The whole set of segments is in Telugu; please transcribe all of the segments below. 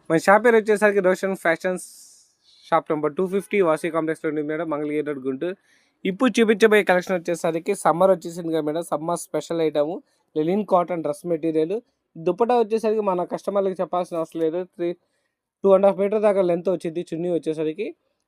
మన షాప్ పేరు వచ్చేసరికి రోషన్ ఫ్యాషన్స్ షాప్ నెంబర్ 250 వాసీ కాంప్లెక్స్లో ఉంది మేడం, మంగళగిరి రోడ్, గుంటూరు. ఇప్పుడు చూపించబోయే కలెక్షన్ వచ్చేసరికి సమ్మర్ వచ్చేసింది కదా madam, summer special item linen cotton dress material. Dupatta వచ్చేసరికి మన కస్టమర్లకి చెప్పాల్సిన అవసరం లేదు. 2.5 మీటర్ దాకా లెంత్ వచ్చింది చున్నీ వచ్చేసరికి.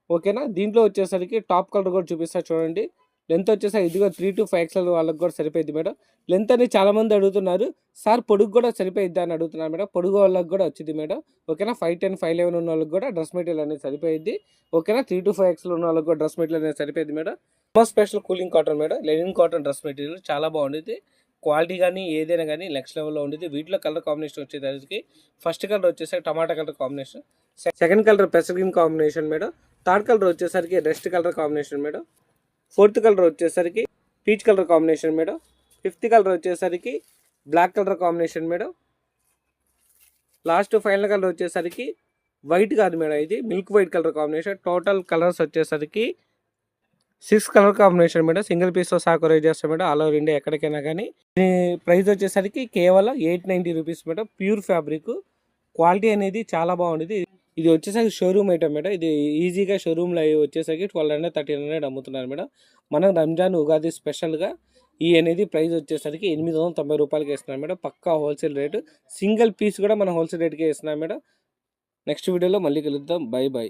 ఓకేనా, దీంట్లో వచ్చేసరికి టాప్ కలర్ కూడా చూపిస్తా చూడండి. లెంత్ వచ్చేసరికి ఇదిగో 3 to 5 XL వాళ్ళకి కూడా సరిపోయింది మేడం. లెంత్ అని చాలామంది అడుగుతున్నారు, సార్ పొడుగు కూడా సరిపోయిద్దా అని అడుగుతున్నారు మేడం. పొడుగు వాళ్ళకి కూడా వచ్చింది మేడం. ఓకేనా, 5'10", 5'11" ఉన్న వాళ్ళకి కూడా డ్రెస్ మెటీరియల్ అనేది సరిపోయింది. ఓకేనా, 3 to 5 XL ఉన్న వాళ్ళకి కూడా డ్రెస్ మెటీరియల్ అనేది సరిపోయింది madam. Summer special cooling cotton madam, linen cotton dress material చాలా బాగుండేది. క్వాలిటీ కానీ ఏదైనా కానీ నెక్స్ట్ లెవెల్లో ఉండేది. వీటిలో కలర్ కాంబినేషన్ వచ్చేసరికి ఫస్ట్ కలర్ వచ్చేసరికి tomato colour combination, second colour పెసర్ green combination madam, third colour వచ్చేసరికి rust colour combination madam, fourth colour వచ్చేసరికి peach colour combination madam, fifth colour వచ్చేసరికి black colour combination madam, last final colour వచ్చేసరికి వైట్ కాదు మేడం, ఇది milk white colour combination. Total colours వచ్చేసరికి 6 కలర్ కాంబినేషన్ మేడం. సింగిల్ పీస్తో సాకు రేట్ చేస్తాం మేడం, ఆల్ ఓవర్ ఇండియా ఎక్కడికైనా కానీ. ప్రైస్ వచ్చేసరికి కేవలం 890 rupees madam. Pure fabric, quality అనేది చాలా బాగుండేది. ఇది వచ్చేసరికి షోరూమ్ ఐటమ్ మేడం. ఇది ఈజీగా షోరూమ్లో వచ్చేసరికి 1200, 1300 అమ్ముతున్నారు మేడం. మనం రంజాన్ ఉగాది స్పెషల్గా ఈ అనేది ప్రైస్ వచ్చేసరికి 890 రూపాయలకి ఇస్తున్నాం మేడం. పక్కా హోల్సేల్ రేటు. సింగిల్ పీస్ కూడా మనం హోల్సేల్ రేట్కే ఇస్తున్నాం మేడం. నెక్స్ట్ వీడియోలో మళ్ళీ కలుద్దాం. By by.